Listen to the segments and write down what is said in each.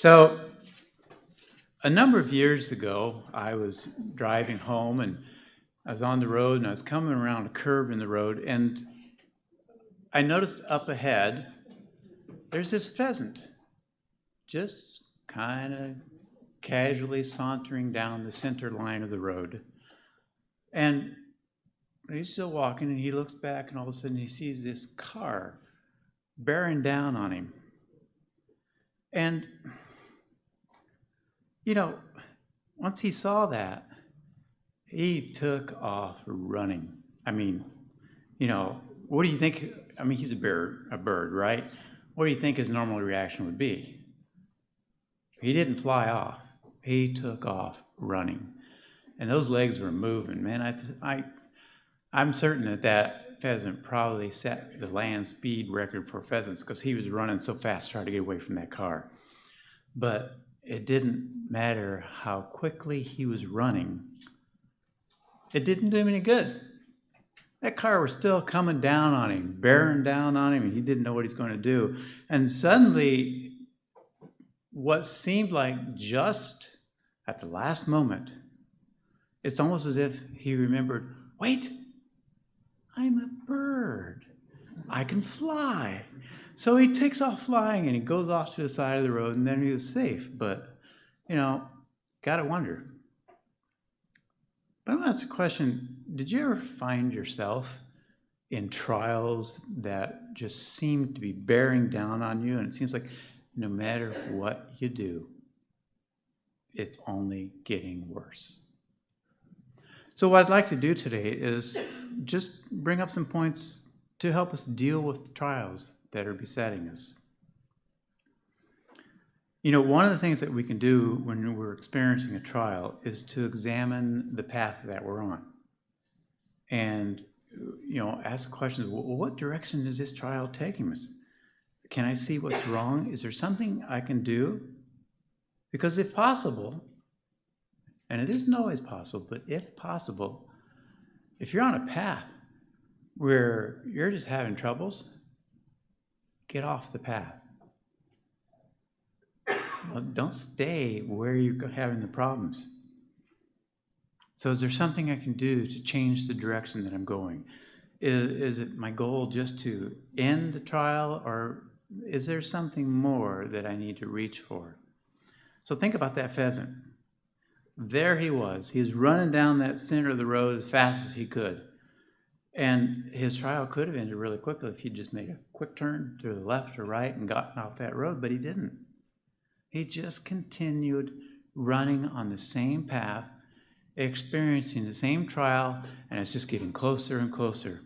So, a number of years ago, I was driving home and I was on the road and I was coming around a curve in the road and I noticed up ahead there's this pheasant just kind of casually sauntering down the center line of the road. And he's still walking and he looks back and all of a sudden he sees this car bearing down on him. And once he saw that, he took off running. What do you think? He's a bird, right? What do you think his normal reaction would be? He didn't fly off. He took off running. And those legs were moving, man. I'm certain that pheasant probably set the land speed record for pheasants because he was running so fast trying to get away from that car. But it didn't matter how quickly he was running. It didn't do him any good. That car was still coming down on him, bearing down on him, and he didn't know what he's going to do. And suddenly, what seemed like just at the last moment, it's almost as if he remembered, wait, I'm a bird. I can fly. So he takes off flying and he goes off to the side of the road and then he was safe. But, gotta wonder. But I'm going to ask the question, did you ever find yourself in trials that just seem to be bearing down on you? And it seems like no matter what you do, it's only getting worse. So what I'd like to do today is just bring up some points to help us deal with trials that are besetting us. One of the things that we can do when we're experiencing a trial is to examine the path that we're on. And, ask questions, well, what direction is this trial taking us? Can I see what's wrong? Is there something I can do? Because if possible, and it isn't always possible, but if possible, if you're on a path where you're just having troubles, get off the path. Don't stay where you're having the problems. So is there something I can do to change the direction that I'm going? Is it my goal just to end the trial, or is there something more that I need to reach for? So think about that pheasant. There he was. He was running down that center of the road as fast as he could. And his trial could have ended really quickly if he'd just made a quick turn to the left or right and gotten off that road, but he didn't. He just continued running on the same path, experiencing the same trial, and it's just getting closer and closer.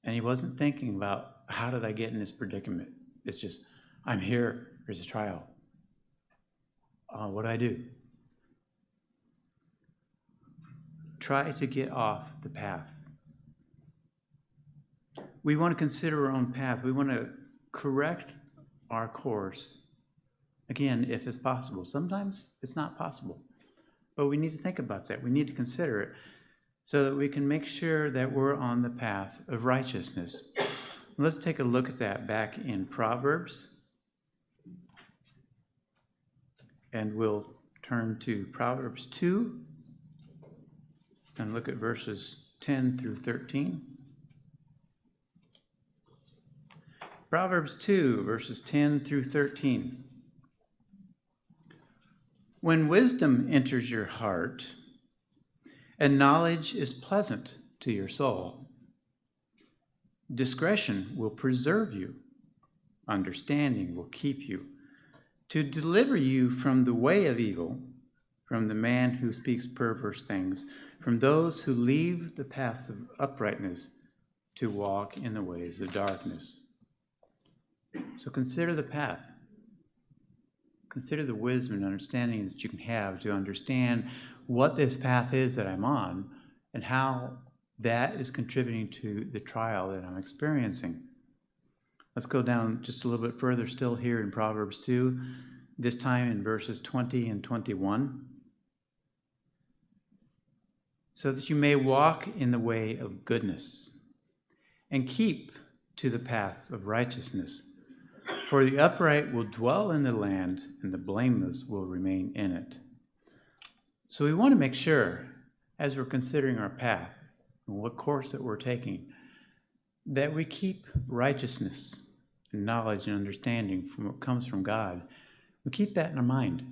And he wasn't thinking about, how did I get in this predicament? It's just, I'm here, there's a trial. What do I do? Try to get off the path. We want to consider our own path. We want to correct our course. Again, if it's possible. Sometimes it's not possible. But we need to think about that. We need to consider it so that we can make sure that we're on the path of righteousness. Let's take a look at that back in Proverbs. And we'll turn to Proverbs 2 and look at verses 10 through 13. Proverbs 2, verses 10 through 13. When wisdom enters your heart, and knowledge is pleasant to your soul, discretion will preserve you, understanding will keep you, to deliver you from the way of evil, from the man who speaks perverse things, from those who leave the paths of uprightness to walk in the ways of darkness. So consider the path. Consider the wisdom and understanding that you can have to understand what this path is that I'm on and how that is contributing to the trial that I'm experiencing. Let's go down just a little bit further still here in Proverbs 2, this time in verses 20 and 21. So that you may walk in the way of goodness and keep to the path of righteousness. For the upright will dwell in the land, and the blameless will remain in it. So we want to make sure, as we're considering our path and what course that we're taking, that we keep righteousness and knowledge and understanding from what comes from God. We keep that in our mind.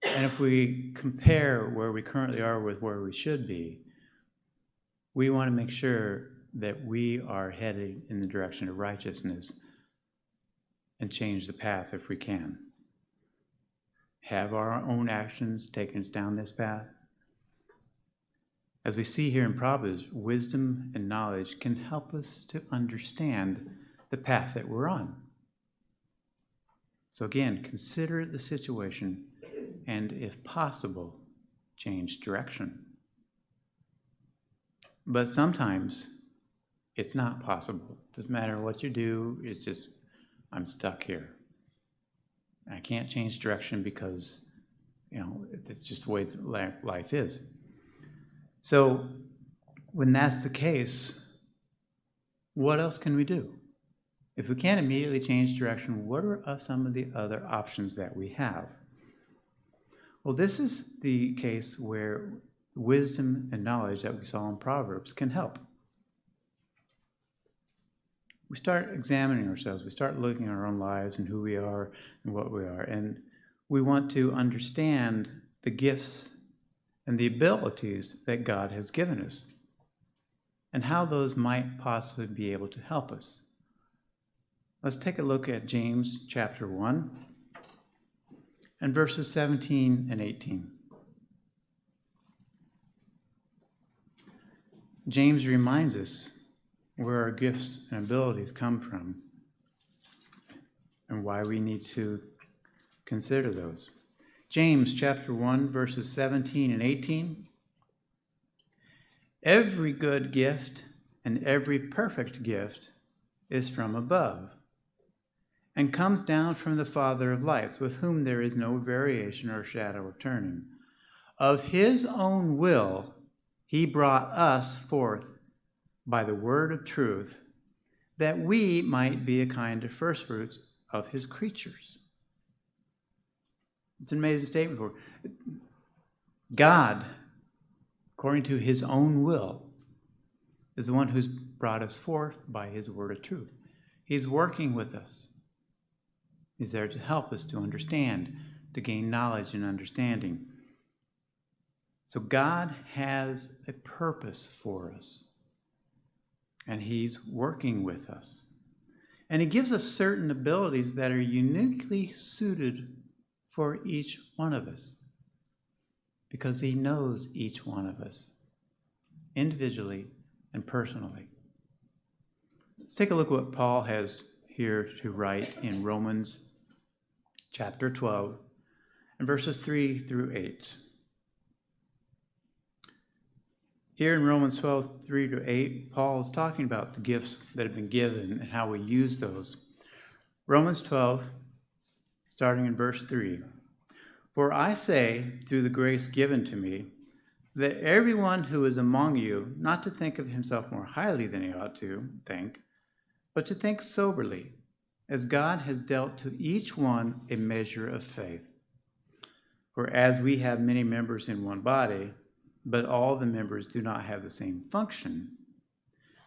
And if we compare where we currently are with where we should be, we want to make sure that we are headed in the direction of righteousness and change the path if we can. Have our own actions taken us down this path? As we see here in Proverbs, wisdom and knowledge can help us to understand the path that we're on. So again, consider the situation and, if possible, change direction. But sometimes it's not possible. Doesn't matter what you do, it's just, I'm stuck here. I can't change direction because, it's just the way life is. So when that's the case, what else can we do? If we can't immediately change direction, what are some of the other options that we have? Well, this is the case where wisdom and knowledge that we saw in Proverbs can help. We start examining ourselves. We start looking at our own lives and who we are and what we are. And we want to understand the gifts and the abilities that God has given us and how those might possibly be able to help us. Let's take a look at James chapter 1 and verses 17 and 18. James reminds us where our gifts and abilities come from and why we need to consider those. James chapter 1, verses 17 and 18. Every good gift and every perfect gift is from above and comes down from the Father of lights, with whom there is no variation or shadow of turning. Of his own will he brought us forth by the word of truth, that we might be a kind of firstfruits of his creatures. It's an amazing statement for God, according to his own will, is the one who's brought us forth by his word of truth. He's working with us. He's there to help us to understand, to gain knowledge and understanding. So God has a purpose for us. And he's working with us. And he gives us certain abilities that are uniquely suited for each one of us. Because he knows each one of us, individually and personally. Let's take a look at what Paul has here to write in Romans chapter 12 and verses 3 through 8. Here in Romans 12, 3 to 8, Paul is talking about the gifts that have been given and how we use those. Romans 12, starting in verse 3. For I say, through the grace given to me, that everyone who is among you, not to think of himself more highly than he ought to think, but to think soberly, as God has dealt to each one a measure of faith. For as we have many members in one body, but all the members do not have the same function,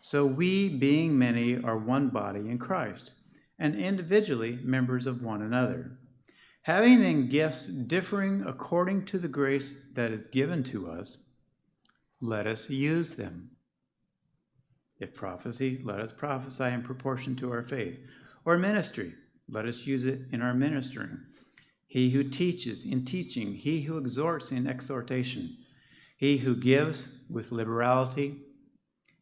so we, being many, are one body in Christ, and individually members of one another. Having then gifts differing according to the grace that is given to us, let us use them. If prophecy, let us prophesy in proportion to our faith. Or ministry, let us use it in our ministering. He who teaches in teaching, he who exhorts in exhortation, he who gives with liberality,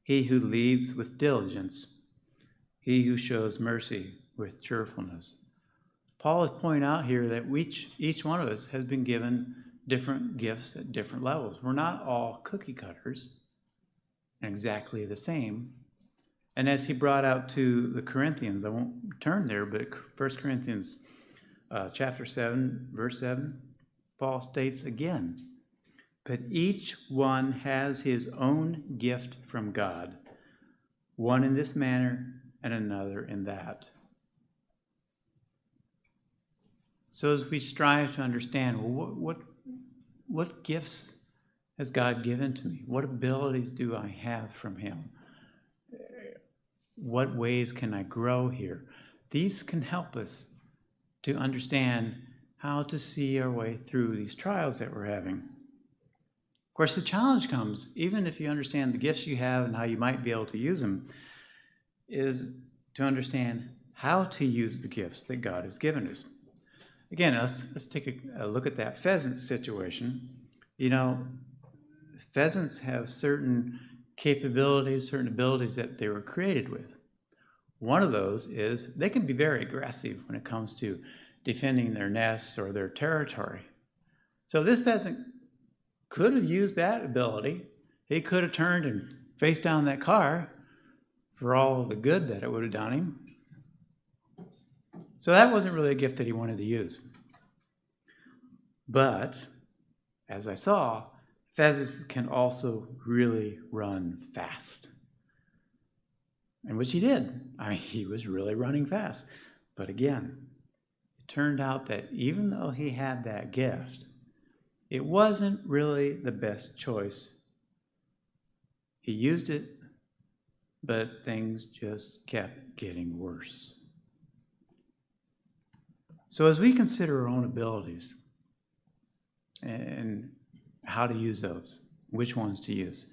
he who leads with diligence, he who shows mercy with cheerfulness. Paul is pointing out here that each one of us has been given different gifts at different levels. We're not all cookie cutters and exactly the same. And as he brought out to the Corinthians, I won't turn there, but 1 Corinthians chapter 7, verse 7, Paul states again, but each one has his own gift from God, one in this manner and another in that. So as we strive to understand, well, what gifts has God given to me? What abilities do I have from him? What ways can I grow here? These can help us to understand how to see our way through these trials that we're having. Of course, the challenge comes, even if you understand the gifts you have and how you might be able to use them, is to understand how to use the gifts that God has given us. Again, let's take a look at that pheasant situation. You know, pheasants have certain capabilities, certain abilities that they were created with. One of those is they can be very aggressive when it comes to defending their nests or their territory. So this pheasant could have used that ability. He could have turned and faced down that car for all the good that it would have done him. So that wasn't really a gift that he wanted to use. But, as I saw, pheasants can also really run fast. And which he did. He was really running fast. But again, it turned out that even though he had that gift, it wasn't really the best choice. He used it, but things just kept getting worse. So as we consider our own abilities and how to use those, which ones to use,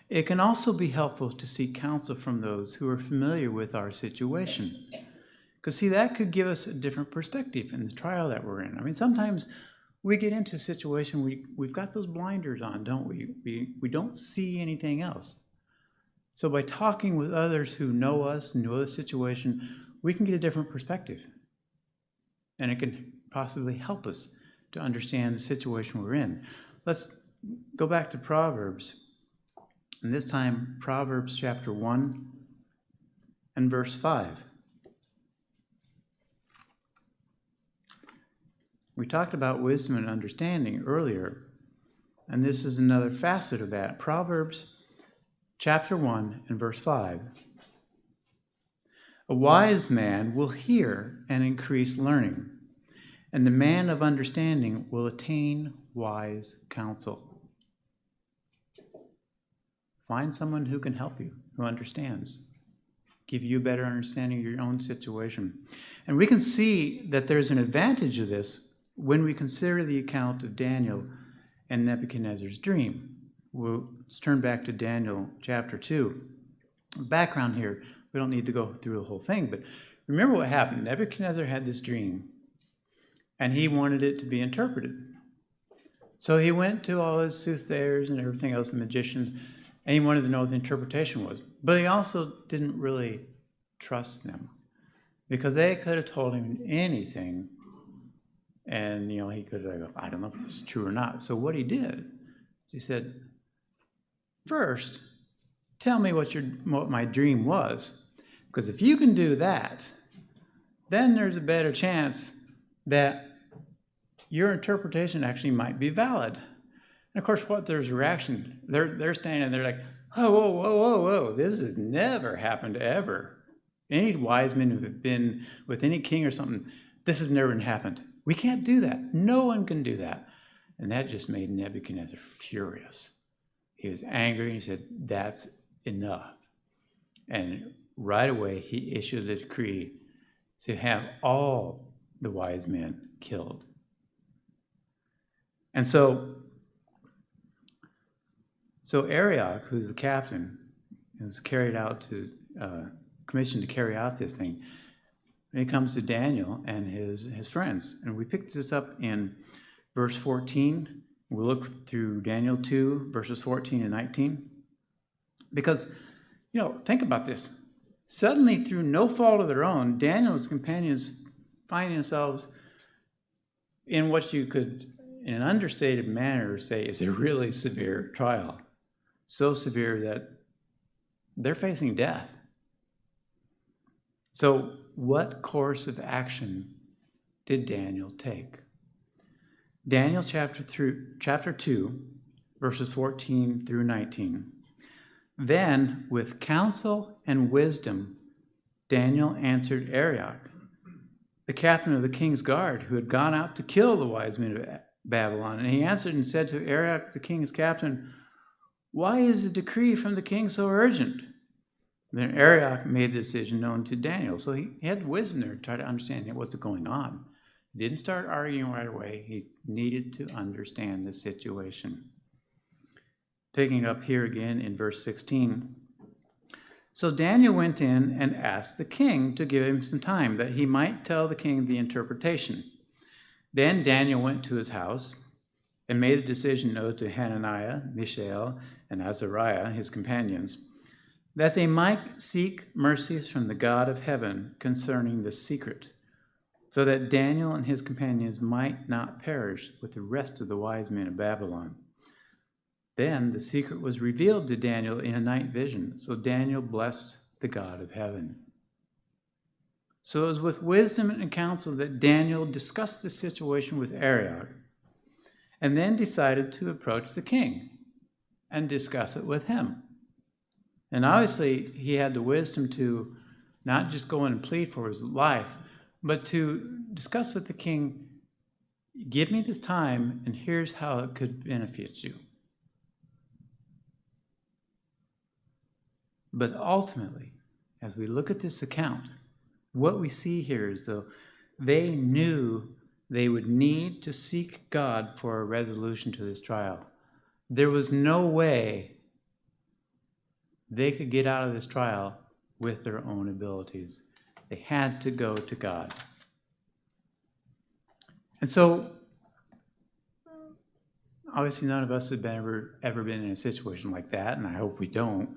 it can also be helpful to seek counsel from those who are familiar with our situation. Because see, that could give us a different perspective in the trial that we're in. I mean, sometimes we get into a situation, we've got those blinders on, don't we? We don't see anything else. So by talking with others who know us, know the situation, we can get a different perspective. And it can possibly help us to understand the situation we're in. Let's go back to Proverbs. And this time, Proverbs chapter 1 and verse 5. We talked about wisdom and understanding earlier, and this is another facet of that. Proverbs chapter 1 and verse 5. A wise man will hear and increase learning, and the man of understanding will attain wise counsel. Find someone who can help you, who understands, give you a better understanding of your own situation. And we can see that there's an advantage of this when we consider the account of Daniel and Nebuchadnezzar's dream. Let's turn back to Daniel chapter 2. Background here, we don't need to go through the whole thing, but remember what happened. Nebuchadnezzar had this dream, and he wanted it to be interpreted. So he went to all his soothsayers and everything else, the magicians, and he wanted to know what the interpretation was. But he also didn't really trust them, because they could have told him anything, and he could have said, I don't know if this is true or not. So what he did, he said, first, tell me what my dream was, because if you can do that, then there's a better chance that your interpretation actually might be valid. And of course, there's a reaction. They're standing there like, oh, whoa, this has never happened ever. Any wise men who have been with any king or something, this has never happened. We can't do that. No one can do that. And that just made Nebuchadnezzar furious. He was angry, and he said, that's enough. And right away, he issued a decree to have all the wise men killed. And so Arioch, who's the captain, was commissioned to carry out this thing. When it comes to Daniel and his friends, and we picked this up in verse 14. We'll look through Daniel 2, verses 14 and 19. Because, think about this. Suddenly, through no fault of their own, Daniel and his companions find themselves in what you could, in an understated manner, say is a really severe trial. So severe that they're facing death. So what course of action did Daniel take? Daniel chapter 2, verses 14 through 19. Then, with counsel and wisdom, Daniel answered Arioch, the captain of the king's guard, who had gone out to kill the wise men of Babylon. And he answered and said to Arioch, the king's captain, "Why is the decree from the king so urgent?" Then Arioch made the decision known to Daniel. So he had wisdom there to try to understand what's going on. He didn't start arguing right away. He needed to understand the situation. Picking up here again in verse 16. So Daniel went in and asked the king to give him some time, that he might tell the king the interpretation. Then Daniel went to his house and made the decision known to Hananiah, Mishael, and Azariah, his companions, that they might seek mercies from the God of heaven concerning the secret, so that Daniel and his companions might not perish with the rest of the wise men of Babylon. Then the secret was revealed to Daniel in a night vision, so Daniel blessed the God of heaven. So it was with wisdom and counsel that Daniel discussed the situation with Arioch, and then decided to approach the king and discuss it with him. And obviously, he had the wisdom to not just go in and plead for his life, but to discuss with the king, give me this time, and here's how it could benefit you. But ultimately, as we look at this account, what we see here is though they knew they would need to seek God for a resolution to this trial. There was no way they could get out of this trial with their own abilities. They had to go to God. And so, obviously none of us have ever been in a situation like that, and I hope we don't.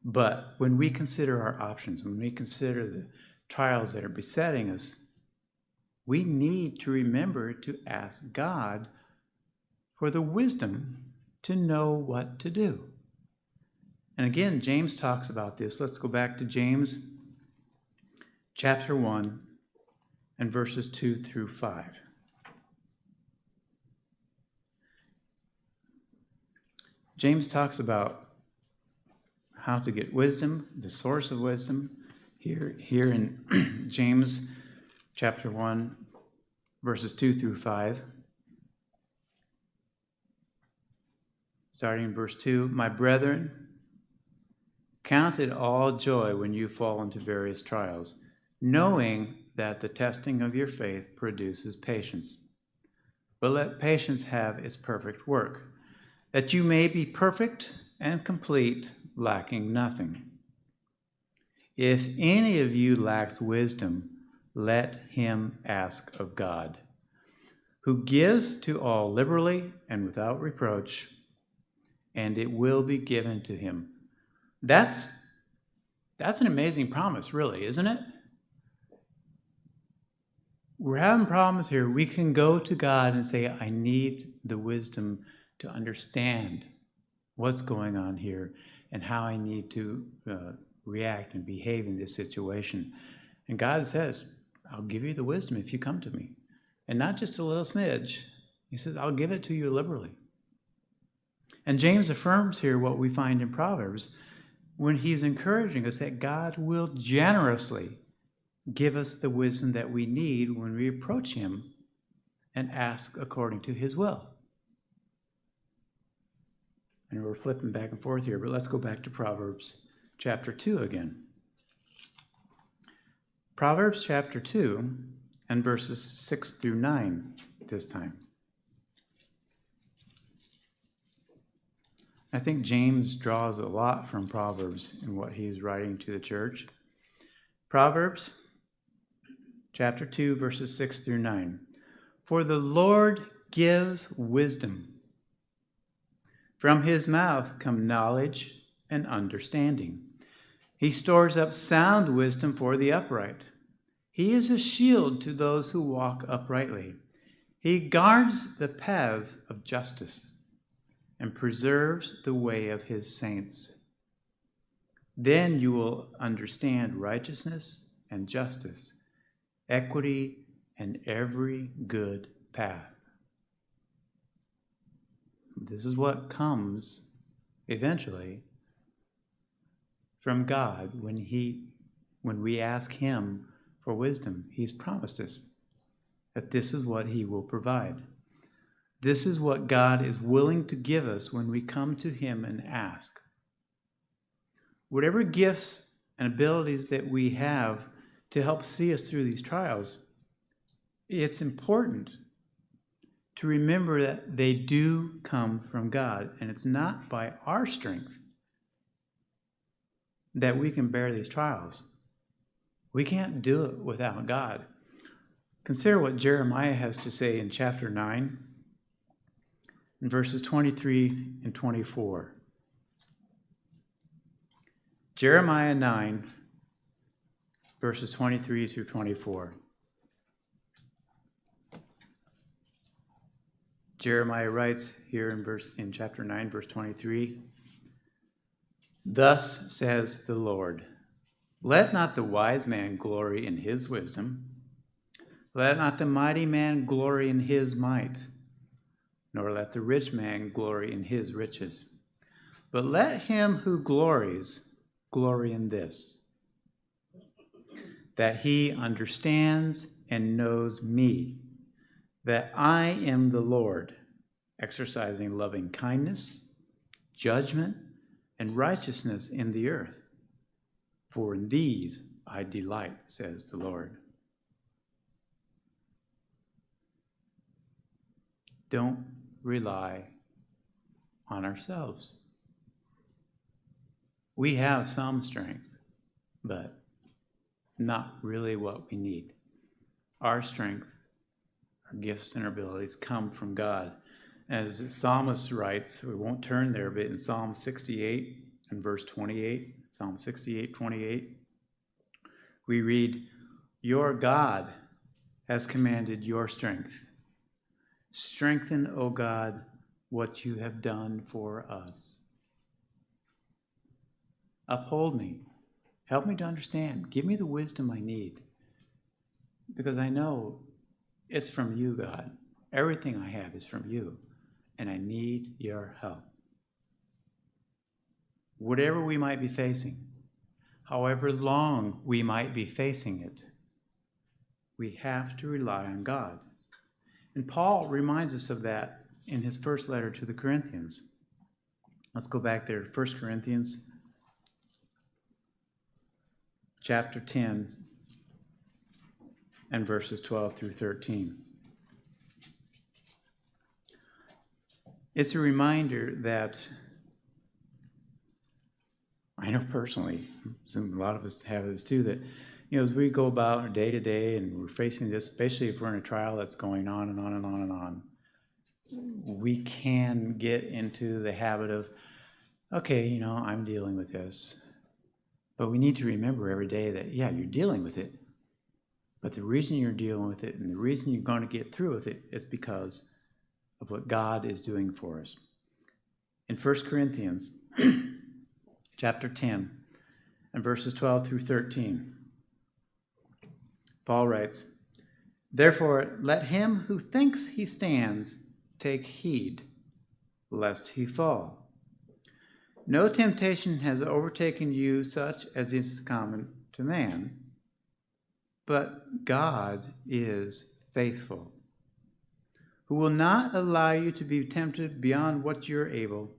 But when we consider our options, when we consider the trials that are besetting us, we need to remember to ask God for the wisdom to know what to do. And again, James talks about this. Let's go back to James chapter 1 and verses 2 through 5. James talks about how to get wisdom, the source of wisdom. Here in James chapter 1, verses 2 through 5. Starting in verse 2, "My brethren, count it all joy when you fall into various trials, knowing that the testing of your faith produces patience. But let patience have its perfect work, that you may be perfect and complete, lacking nothing. If any of you lacks wisdom, let him ask of God, who gives to all liberally and without reproach, and it will be given to him." That's an amazing promise, really, isn't it? We're having problems here. We can go to God and say, I need the wisdom to understand what's going on here and how I need to react and behave in this situation. And God says, I'll give you the wisdom if you come to me. And not just a little smidge. He says, I'll give it to you liberally. And James affirms here what we find in Proverbs when he's encouraging us that God will generously give us the wisdom that we need when we approach him and ask according to his will. And we're flipping back and forth here, but let's go back to Proverbs chapter 2 again. Proverbs chapter 2 and verses 6 through 9 this time. I think James draws a lot from Proverbs in what he's writing to the church. Proverbs chapter 2, verses 6 through 9. "For the Lord gives wisdom. From his mouth come knowledge and understanding. He stores up sound wisdom for the upright. He is a shield to those who walk uprightly. He guards the paths of justice and preserves the way of his saints. Then you will understand righteousness and justice, equity, and every good path." This is what comes eventually from God when we ask him for wisdom. He's promised us that this is what he will provide. This is what God is willing to give us when we come to him and ask. Whatever gifts and abilities that we have to help see us through these trials, it's important to remember that they do come from God, and it's not by our strength that we can bear these trials. We can't do it without God. Consider what Jeremiah has to say in chapter 9, in verses 23 and 24. Jeremiah 9, verses 23 through 24. Jeremiah writes here in chapter 9, verse 23, "Thus says the Lord, let not the wise man glory in his wisdom, let not the mighty man glory in his might, nor let the rich man glory in his riches. But let him who glories glory in this, that he understands and knows me, that I am the Lord, exercising loving kindness, judgment, and righteousness in the earth. For in these I delight, says the Lord." Don't rely on ourselves. We have some strength, but not really what we need. Our strength, our gifts and our abilities come from God. As the psalmist writes, we won't turn there, but in Psalm 68 and verse 28, Psalm 68, 28, we read, "Your God has commanded your strength. Strengthen, O God, what you have done for us. Uphold me. Help me to understand. Give me the wisdom I need. Because I know it's from you, God. Everything I have is from you. And I need your help." Whatever we might be facing, however long we might be facing it, we have to rely on God. And Paul reminds us of that in his first letter to the Corinthians. Let's go back there to 1 Corinthians chapter 10 and verses 12 through 13. It's a reminder that I know personally, a lot of us have this too, that as we go about our day to day and we're facing this, especially if we're in a trial that's going on and on and on and on, we can get into the habit of, okay, I'm dealing with this. But we need to remember every day that, yeah, you're dealing with it. But the reason you're dealing with it and the reason you're going to get through with it is because of what God is doing for us. In 1 Corinthians chapter 10 and verses 12 through 13, Paul writes, "Therefore let him who thinks he stands take heed, lest he fall. No temptation has overtaken you such as is common to man, but God is faithful, who will not allow you to be tempted beyond what you're able,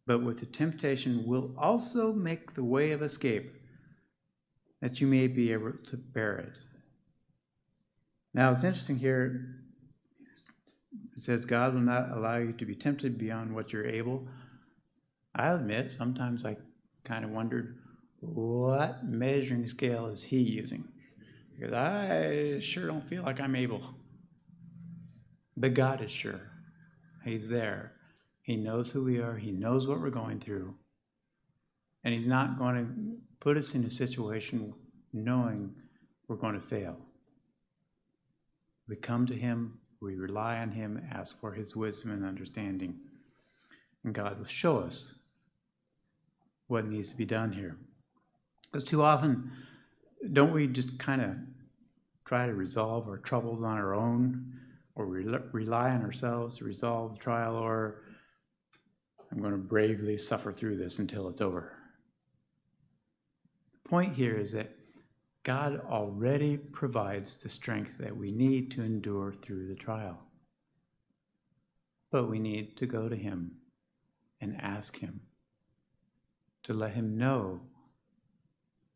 but with the temptation will also make the way of escape, that you may be able to bear it." Now, it's interesting here. It says, God will not allow you to be tempted beyond what you're able. I admit, sometimes I kind of wondered, what measuring scale is he using? Because I sure don't feel like I'm able. But God is sure. He's there. He knows who we are. He knows what we're going through. And he's not going to put us in a situation knowing we're going to fail. We come to him, we rely on him, ask for his wisdom and understanding. And God will show us what needs to be done here. Because too often, don't we just kind of try to resolve our troubles on our own, or rely on ourselves to resolve the trial, or I'm going to bravely suffer through this until it's over? The point here is that God already provides the strength that we need to endure through the trial. But we need to go to him and ask him to let him know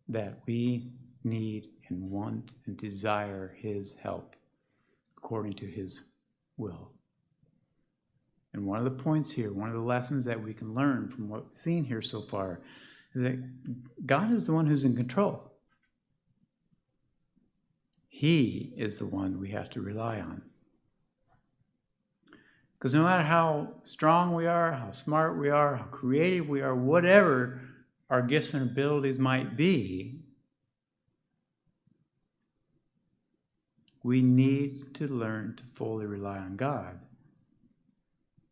that we need and want and desire his help according to his will. And one of the points here, one of the lessons that we can learn from what we've seen here so far is that God is the one who's in control. He is the one we have to rely on. Because no matter how strong we are, how smart we are, how creative we are, whatever our gifts and abilities might be, we need to learn to fully rely on God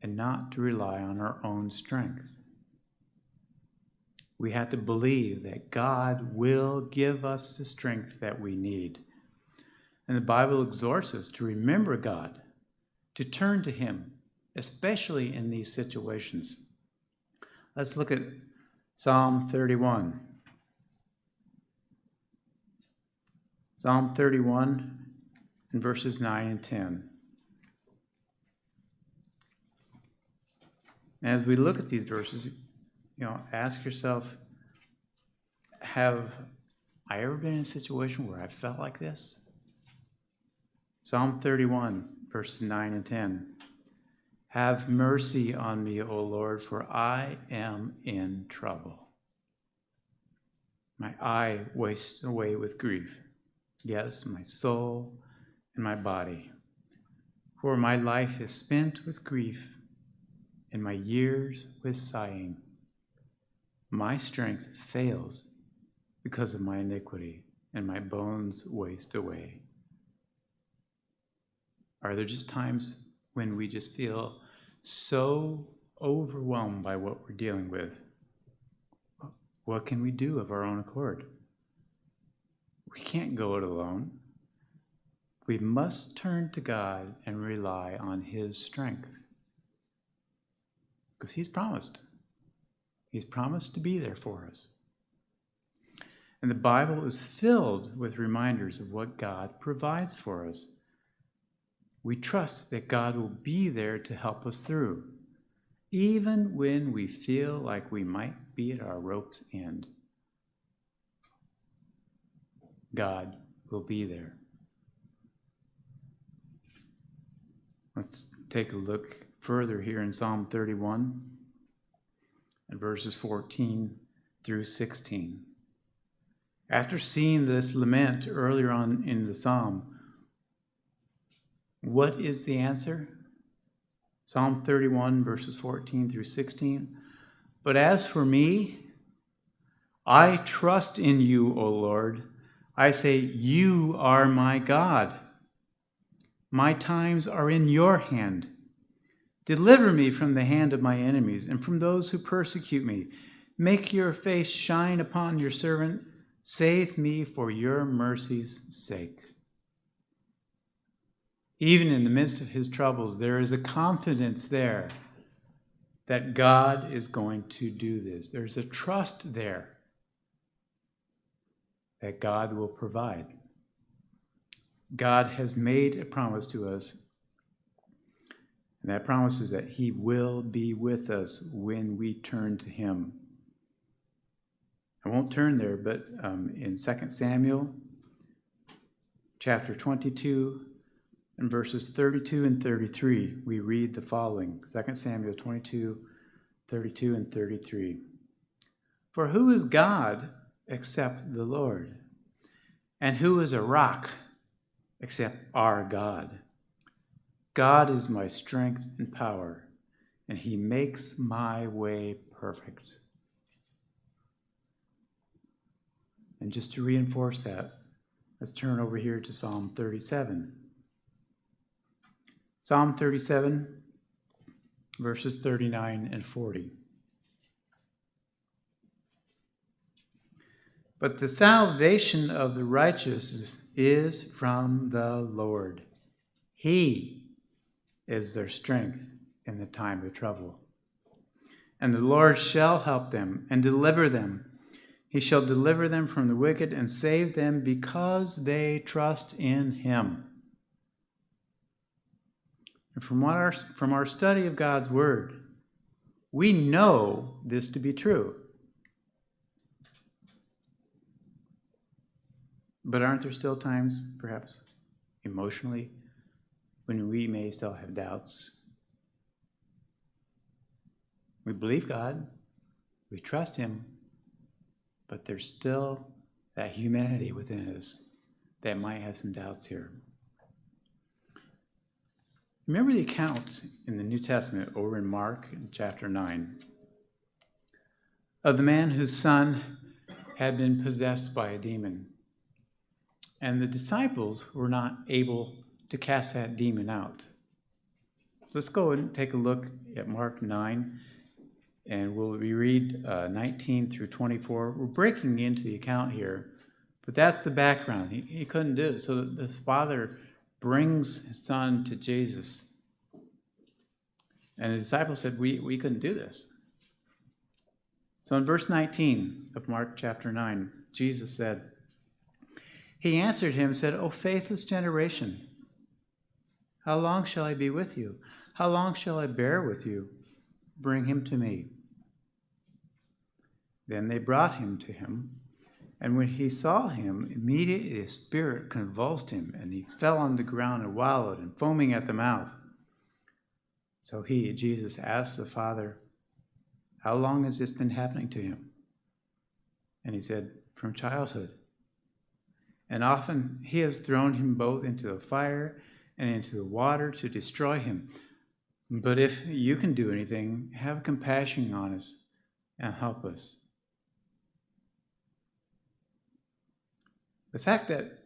and not to rely on our own strength. We have to believe that God will give us the strength that we need. And the Bible exhorts us to remember God, to turn to him, especially in these situations. Let's look at Psalm 31. Psalm 31 and verses 9 and 10. As we look at these verses, ask yourself, have I ever been in a situation where I felt like this? Psalm 31, verses 9 and 10. Have mercy on me, O Lord, for I am in trouble. My eye wastes away with grief. Yes, my soul and my body. For my life is spent with grief, and my years with sighing. My strength fails because of my iniquity, and my bones waste away. Are there just times when we just feel so overwhelmed by what we're dealing with? What can we do of our own accord? We can't go it alone. We must turn to God and rely on his strength. Because he's promised. He's promised to be there for us. And the Bible is filled with reminders of what God provides for us. We trust that God will be there to help us through, even when we feel like we might be at our rope's end. God will be there. Let's take a look further here in Psalm 31 and verses 14 through 16. After seeing this lament earlier on in the psalm, what is the answer? Psalm 31, verses 14 through 16. But as for me, I trust in you, O Lord. I say, you are my God. My times are in your hand. Deliver me from the hand of my enemies and from those who persecute me. Make your face shine upon your servant. Save me for your mercy's sake. Even in the midst of his troubles, there is a confidence there that God is going to do this. There's a trust there that God will provide. God has made a promise to us, and that promise is that he will be with us when we turn to him. I won't turn there, but in 2 Samuel chapter 22 and verses 32 and 33, we read the following. 2 Samuel 22, 32 and 33. For who is God except the Lord? And who is a rock except our God? God is my strength and power, and he makes my way perfect. And just to reinforce that, let's turn over here to Psalm 37. Psalm 37, verses 39 and 40. But the salvation of the righteous is from the Lord. He is their strength in the time of trouble. And the Lord shall help them and deliver them. He shall deliver them from the wicked and save them because they trust in him. And from our study of God's word, we know this to be true. But aren't there still times, perhaps emotionally, when we may still have doubts? We believe God, we trust him, but there's still that humanity within us that might have some doubts here. Remember the accounts in the New Testament over in Mark chapter 9 of the man whose son had been possessed by a demon. And the disciples were not able to cast that demon out. Let's go and take a look at Mark 9, and we'll read 19 through 24. We're breaking into the account here, but that's the background. He couldn't do it. So this father brings his son to Jesus. And the disciples said, we couldn't do this. So in verse 19 of Mark chapter 9, Jesus said, he answered him and said, O faithless generation, how long shall I be with you? How long shall I bear with you? Bring him to me. Then they brought him to him. And when he saw him, immediately a spirit convulsed him, and he fell on the ground and wallowed, and foaming at the mouth. So Jesus, asked the father, how long has this been happening to him? And he said, from childhood. And often he has thrown him both into the fire and into the water to destroy him. But if you can do anything, have compassion on us and help us. The fact that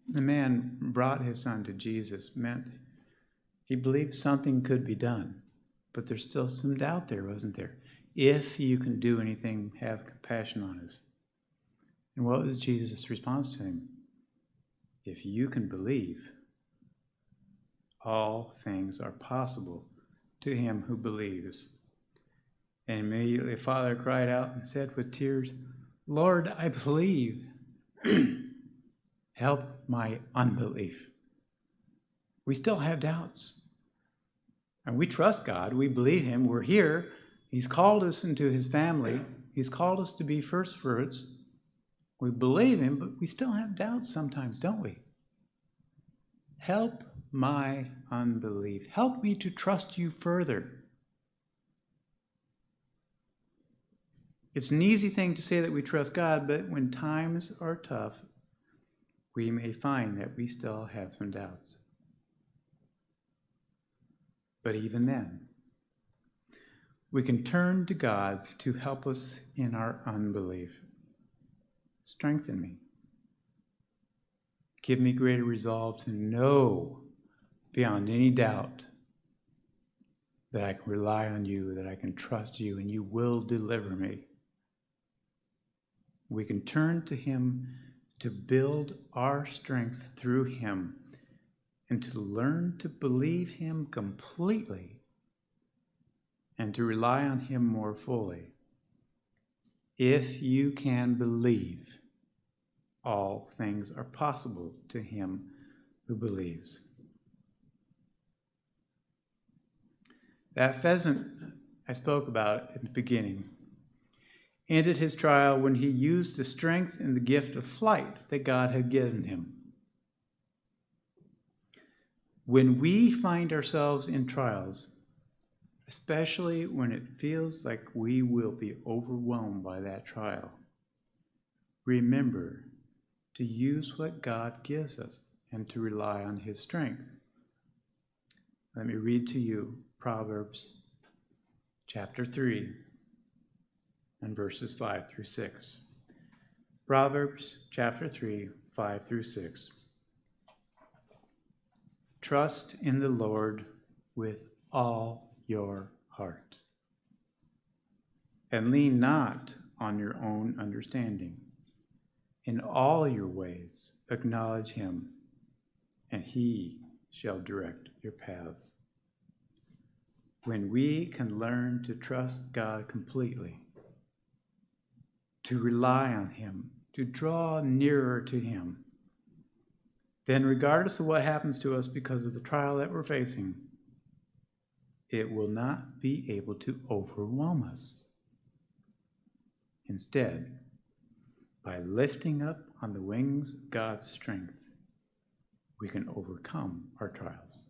the man brought his son to Jesus meant he believed something could be done. But there's still some doubt there, wasn't there? If you can do anything, have compassion on us. And what was Jesus' response to him? If you can believe, all things are possible to him who believes. And immediately the father cried out and said with tears, Lord, I believe. Help my unbelief. We still have doubts. And we trust God. We believe him. We're here. He's called us into his family. He's called us to be first fruits. We believe him, but we still have doubts sometimes, don't we? Help my unbelief. Help me to trust you further. It's an easy thing to say that we trust God, but when times are tough, we may find that we still have some doubts. But even then, we can turn to God to help us in our unbelief. Strengthen me. Give me greater resolve to know beyond any doubt that I can rely on you, that I can trust you, and you will deliver me. We can turn to him to build our strength through him and to learn to believe him completely and to rely on him more fully. If you can believe, all things are possible to him who believes. That pheasant I spoke about in the beginning ended his trial when he used the strength and the gift of flight that God had given him. When we find ourselves in trials, especially when it feels like we will be overwhelmed by that trial, remember to use what God gives us and to rely on his strength. Let me read to you Proverbs chapter 3 and verses 5 through 6. Proverbs chapter 3, 5 through 6. Trust in the Lord with all your heart, and lean not on your own understanding. In all your ways acknowledge him, and he shall direct your paths. When we can learn to trust God completely, to rely on Him, to draw nearer to Him, then regardless of what happens to us because of the trial that we're facing, it will not be able to overwhelm us. Instead, by lifting up on the wings of God's strength, we can overcome our trials.